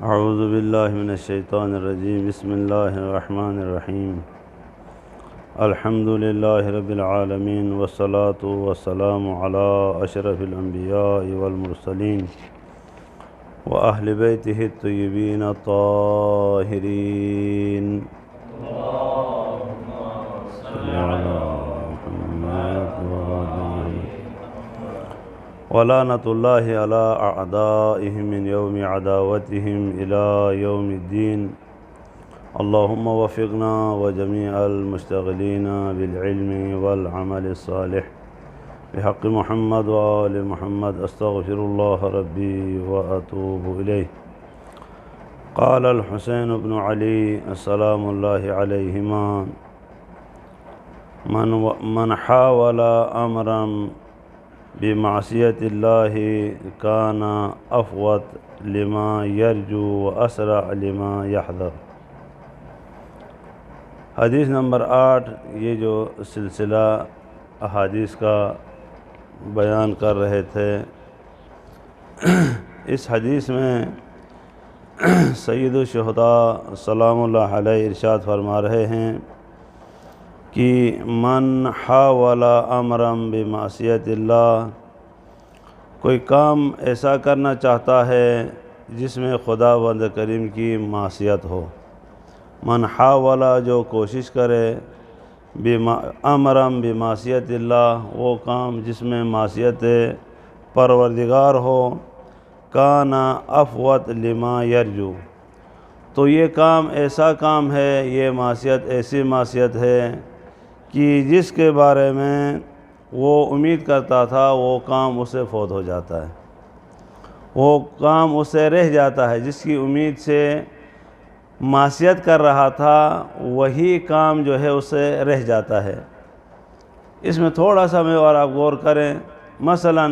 اعوذ باللہ من الشیطان الرجیم بسم اللہ الرحمن الرحیم الحمد للہ رب العالمین والصلاة والسلام علی اشرف الانبیاء والمرسلین واہل بیتہ الطیبین الطاہرین ولعنۃ اللہ علی اعدائہم من یوم عداوتہم الی یوم الدین اللہم وفقنا وجمیع المشتغلین بالعلم والعمل الصالح بحق محمد وآل محمد استغفر اللہ ربی واتوب الیہ قال الحسین بن علی السلام اللہ علیہما من حاول امرا بمعصیت اللہ کان افوت لما یرجو واسرع لما یحذر۔ حدیث نمبر 8، یہ جو سلسلہ احادیث کا بیان کر رہے تھے، اس حدیث میں سید الشہداء سلام اللہ علیہ ارشاد فرما رہے ہیں کہ من حاول امرا بمعصیت اللہ، کوئی کام ایسا کرنا چاہتا ہے جس میں خدا بند کریم کی معصیت ہو۔ من حاول، جو کوشش کرے، امرا بمعصیت اللہ، وہ کام جس میں معصیت پروردگار ہو، کان افوت لما یرجو، تو یہ کام ایسا کام ہے، یہ معصیت ایسی معصیت ہے کہ جس کے بارے میں وہ امید کرتا تھا وہ کام اسے فوت ہو جاتا ہے، وہ کام اسے رہ جاتا ہے، جس کی امید سے معصیت کر رہا تھا وہی کام جو ہے اسے رہ جاتا ہے۔ اس میں تھوڑا سا میں اور آپ غور کریں، مثلا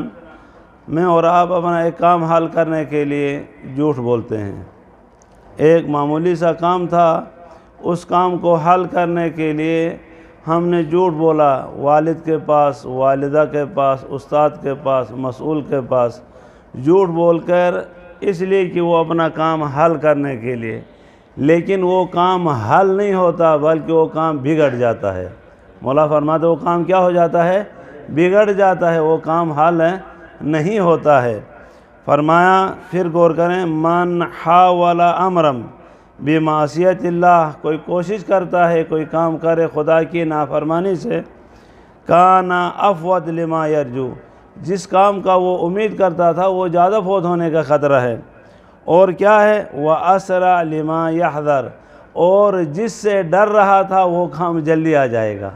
میں اور آپ اپنا ایک کام حل کرنے کے لیے جھوٹ بولتے ہیں۔ ایک معمولی سا کام تھا، اس کام کو حل کرنے کے لیے ہم نے جھوٹ بولا، والد کے پاس، والدہ کے پاس، استاد کے پاس، مسئول کے پاس، جھوٹ بول کر اس لیے کہ وہ اپنا کام حل کرنے کے لیے، لیکن وہ کام حل نہیں ہوتا بلکہ وہ کام بگڑ جاتا ہے۔ مولا فرماتے وہ کام کیا ہو جاتا ہے؟ بگڑ جاتا ہے، وہ کام حل نہیں ہوتا ہے۔ فرمایا، پھر غور کریں، من حاول امرا بمعصیت اللہ، کوئی کوشش کرتا ہے، کوئی کام کرے خدا کی نافرمانی سے، کان افوت لما یرجو، جس کام کا وہ امید کرتا تھا وہ زیادہ فوت ہونے کا خطرہ ہے، اور کیا ہے، واسرع لما یحذر، اور جس سے ڈر رہا تھا وہ کام جلدی آ جائے گا۔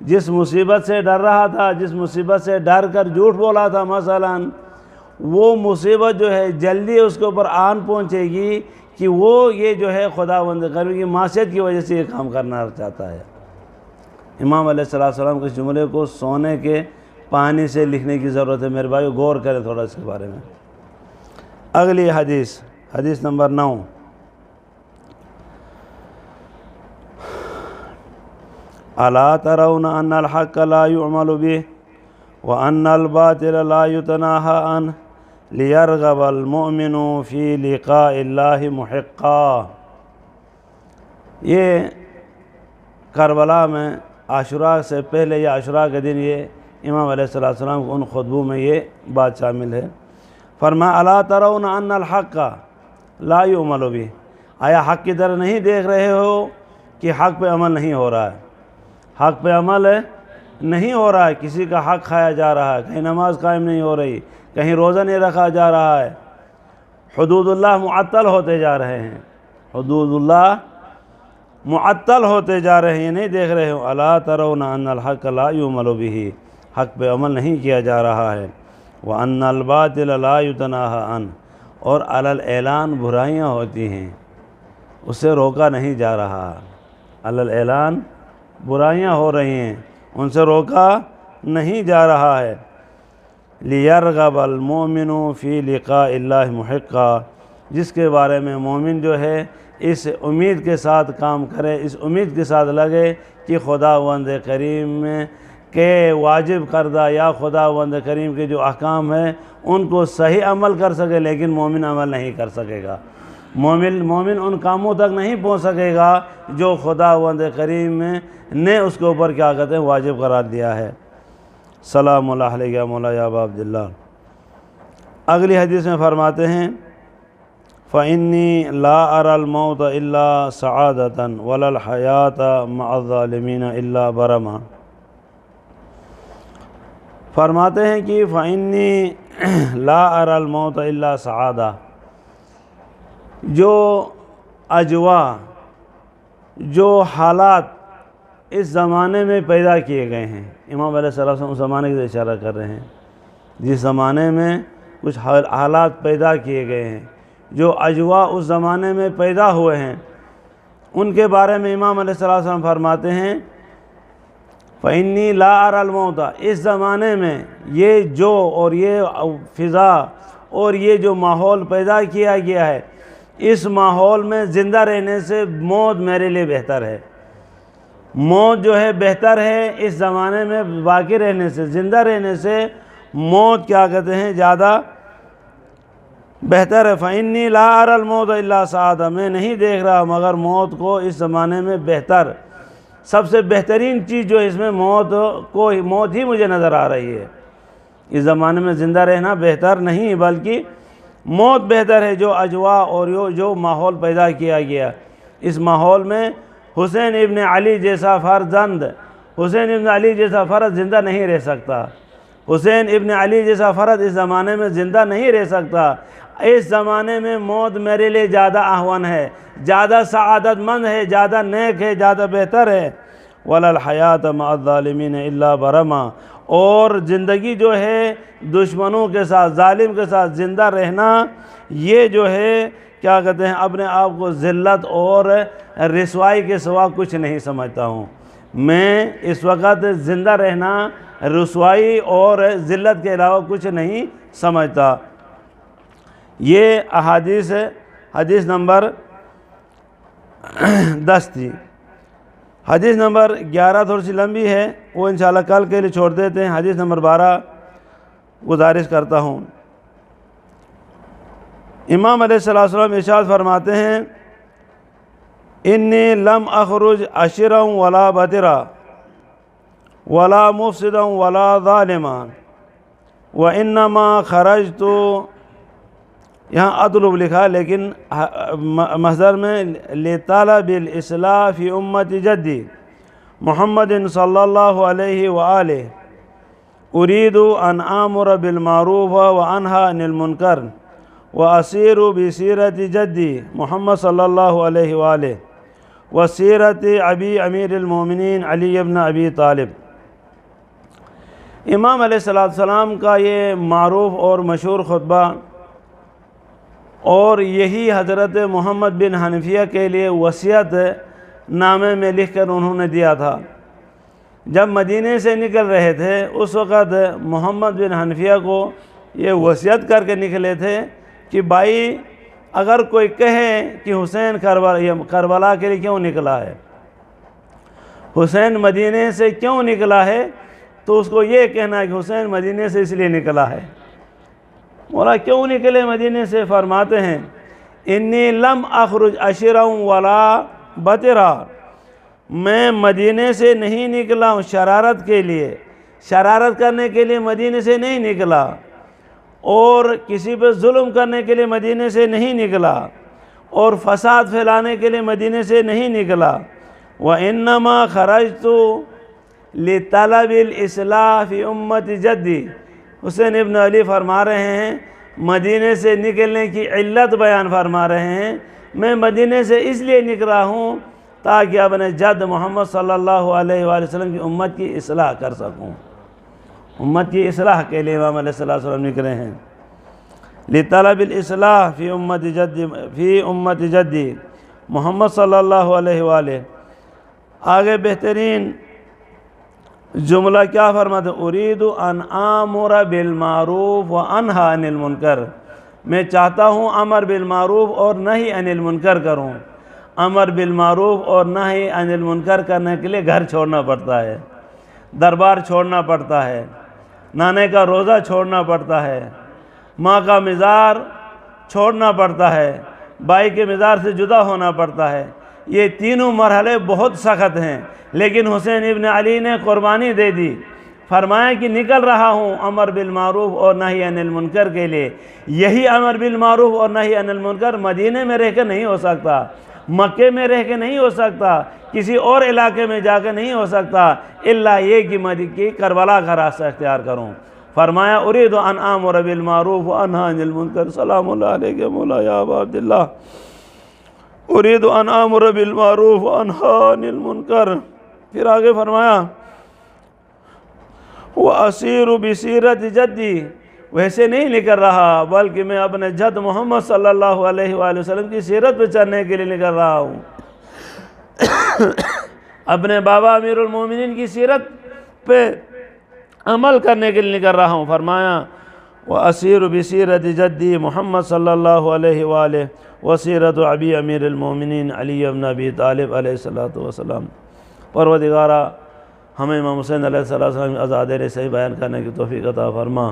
جس مصیبت سے ڈر رہا تھا، جس مصیبت سے ڈر کر جھوٹ بولا تھا مثلا، وہ مصیبت جو ہے جلدی اس کے اوپر آن پہنچے گی کہ وہ یہ جو ہے خدا بند کریم کی معصیت کی وجہ سے یہ کام کرنا چاہتا ہے۔ امام علیہ السلام کے اس جملے کو سونے کے پانی سے لکھنے کی ضرورت ہے، میرے بھائی غور کریں تھوڑا اس کے بارے میں۔ اگلی حدیث نمبر 9، الا ترون ان الحق لا يعمل به وان الباطل لا يتناهى عنه لیرغب المؤمن فی لقاء اللہ محقا۔ یہ کربلا میں عاشوراء سے پہلے یا عاشوراء کے دن یہ امام علیہ السلام کو ان خطبوں میں یہ بات شامل ہے۔ فرمایا، الا ترون ان الحق لا يعمل به، آیا حق کی طرح نہیں دیکھ رہے ہو کہ حق پہ عمل نہیں ہو رہا ہے؟ حق پہ عمل نہیں ہو رہا ہے، کسی کا حق کھایا جا رہا ہے، کہیں نماز قائم نہیں ہو رہی، کہیں روزہ نہیں رکھا جا رہا ہے، حدود اللہ معطل ہوتے جا رہے ہیں، حدود اللہ معطل ہوتے جا رہے ہیں، یہ نہیں دیکھ رہے ہو؟ الا ترون ان الحق لا يعمل به، حق پہ عمل نہیں کیا جا رہا ہے، وان الباطل لا يتناهى عنه، اور علی الاعلان برائیاں ہوتی ہیں، اسے روکا نہیں جا رہا، علی الاعلان برائیاں ہو رہی ہیں، ان سے روکا نہیں جا رہا ہے۔ لیرغب المؤمن فی لقاء اللہ محقا، جس کے بارے میں مومن جو ہے اس امید کے ساتھ کام کرے، اس امید کے ساتھ لگے کہ خداوند کریم کہ واجب کردہ یا خداوند کریم کے جو احکام ہیں ان کو صحیح عمل کر سکے، لیکن مومن عمل نہیں کر سکے گا۔ مومن ان کاموں تک نہیں پہنچ سکے گا جو خداوند کریم نے اس کے اوپر کیا کہتے ہیں واجب قرار دیا ہے۔ سلام اللہ علیہ یا مولا یا ابا عبداللہ۔ اگلی حدیث میں فرماتے ہیں فَإِنِّي لَا أَرَى الْمَوْتَ إِلَّا سَعَادَةً وَلَا الْحَيَاةَ مَعَ الظَّالِمِينَ إِلَّا بَرَمًا۔ فرماتے ہیں کہ فَإِنِّي لَا أَرَى الْمَوْتَ إِلَّا سَعَادَةً، جو اجواء، جو حالات اس زمانے میں پیدا کیے گئے ہیں، امام علیہ السلام اس زمانے سے اشارہ کر رہے ہیں، جس زمانے میں کچھ حالات پیدا کیے گئے ہیں، جو اجواء اس زمانے میں پیدا ہوئے ہیں، ان کے بارے میں امام علیہ السلام فرماتے ہیں فَإِنِّي لَا أَرَى الْمَوْتَ، اس زمانے میں یہ جو اور یہ فضا اور یہ جو ماحول پیدا کیا گیا ہے، اس ماحول میں زندہ رہنے سے موت میرے لیے بہتر ہے۔ موت جو ہے بہتر ہے اس زمانے میں باقی رہنے سے، زندہ رہنے سے موت کیا کہتے ہیں زیادہ بہتر ہے۔ فَإِنِّي لَا أَرَى الْمَوْتَ إِلَّا سَعَادَةً، میں نہیں دیکھ رہا مگر موت کو اس زمانے میں بہتر، سب سے بہترین چیز جو اس میں موت ہی مجھے نظر آ رہی ہے۔ اس زمانے میں زندہ رہنا بہتر نہیں بلکہ موت بہتر ہے، جو اجواء اور جو ماحول پیدا کیا گیا۔ اس ماحول میں حسین ابن علی جیسا فرزند، حسین ابن علی جیسا فرد زندہ نہیں رہ سکتا، حسین ابن علی جیسا فرد اس زمانے میں زندہ نہیں رہ سکتا۔ اس زمانے میں موت میرے لیے زیادہ اہون ہے، زیادہ سعادت مند ہے، زیادہ نیک ہے، زیادہ بہتر ہے۔ وَلَا الْحَيَاةَ مَعَ الظَّالِمِينَ إِلَّا بَرَمًا، اور زندگی جو ہے دشمنوں کے ساتھ، ظالم کے ساتھ زندہ رہنا، یہ جو ہے کیا کہتے ہیں اپنے آپ کو ذلت اور رسوائی کے سوا کچھ نہیں سمجھتا ہوں۔ میں اس وقت زندہ رہنا رسوائی اور ذلت کے علاوہ کچھ نہیں سمجھتا۔ یہ احادیث ہے، حدیث نمبر 10 تھی۔ حدیث نمبر 11 تھوڑی سی لمبی ہے، وہ انشاءاللہ کل کے لیے چھوڑ دیتے ہیں۔ حدیث نمبر 12 گزارش کرتا ہوں۔ امام علیہ السلام ارشاد فرماتے ہیں انی لم اخرج عشرا ولا بطرا ولا مفسدا ولا ظالما وانما خرجت، یہاں اطلب لکھا لیکن مصدر میں لطلب الاصلاح فی امت جدی محمد صلی اللہ علیہ وآلہ اريد ان آمر بالمعروف وانہى عن المنکر واسیر بسیرت جدی محمد صلی اللہ علیہ وآلہ وسیرت ابی امیر المومنین علی ابن ابی طالب۔ امام علیہ السلام کا یہ معروف اور مشہور خطبہ، اور یہی حضرت محمد بن حنفیہ کے لیے وصیت نامے میں لکھ کر انہوں نے دیا تھا۔ جب مدینے سے نکل رہے تھے اس وقت محمد بن حنفیہ کو یہ وصیت کر کے نکلے تھے کہ بھائی اگر کوئی کہے کہ حسین کربلا کے لیے کیوں نکلا ہے، حسین مدینے سے کیوں نکلا ہے، تو اس کو یہ کہنا ہے کہ حسین مدینے سے اس لیے نکلا ہے۔ مولا کیوں نکلے مدینے سے؟ فرماتے ہیں انی لم اخرج عشرا ولا بطرا، میں مدینے سے نہیں نکلا ہوں شرارت کے لیے، شرارت کرنے کے لیے مدینے سے نہیں نکلا، اور کسی پہ ظلم کرنے کے لیے مدینے سے نہیں نکلا، اور فساد پھیلانے کے لیے مدینے سے نہیں نکلا۔ وَإِنَّمَا خَرَجْتُ لِطَلَبِ الْإِصْلَاحِ فِي أُمَّتِ جَدِّي، حسین ابن علی فرما رہے ہیں مدینے سے نکلنے کی علت بیان فرما رہے ہیں، میں مدینے سے اس لیے نکلا ہوں تاکہ اپنے جد محمد صلی اللہ علیہ وآلہ وسلم کی امت کی اصلاح کر سکوں۔ امت کی اصلاح کے لیے امام علیہ السلام نکلے ہیں۔ لطلب الاصلاح فی امت جدی محمد صلی اللہ علیہ وآلہ۔ آگے بہترین جملہ کیا فرماتے؟ اريد ان آمر بالمعروف وانہى عن المنکر، میں چاہتا ہوں امر بالمعروف اور نہی عن المنکر کروں۔ امر بالمعروف اور نہی عن المنکر کرنے کے لیے گھر چھوڑنا پڑتا ہے، دربار چھوڑنا پڑتا ہے، نانے کا روزہ چھوڑنا پڑتا ہے، ماں کا مزار چھوڑنا پڑتا ہے، بھائی کے مزار سے جدا ہونا پڑتا ہے۔ یہ تینوں مرحلے بہت سخت ہیں، لیکن حسین ابن علی نے قربانی دے دی۔ فرمایا کہ نکل رہا ہوں امر بالمعروف اور نہی عن المنکر کے لیے۔ یہی امر بالمعروف اور نہی عن المنکر مدینے میں رہ کے نہیں ہو سکتا، مکے میں رہ کے نہیں ہو سکتا، کسی اور علاقے میں جا کے نہیں ہو سکتا، الا یہ کہ کربلا کا راستہ اختیار کروں۔ فرمایا اريد ان آمر بالمعروف وانہی عن المنکر۔ سلام اللہ علیک یا مولا یا ابا عبداللہ۔ اريد ان آمر بالمعروف وانہی عن المنکر۔ پھر آگے فرمایا وَأَسِيرُ بِسِيرَةِ جَدِّي، ویسے نہیں نکل رہا بلکہ میں اپنے جد محمد صلی اللہ علیہ وآلہ وسلم کی سیرت پہ چلنے کے لیے نکل رہا ہوں، اپنے بابا امیر المومنین کی سیرت پہ عمل کرنے کے لیے نکل رہا ہوں۔ فرمایا وَأَسِيرُ بِسِيرَةِ جَدِّي محمد صلی اللہ علیہ وآلہ وسیرت ابی امیر المومنین علی بن ابی طالب علیہ السلام۔ پروردگارہ ہمیں امام حسین علیہ السلام عزادر صحیح بیان کرنے کی توفیق عطا فرما۔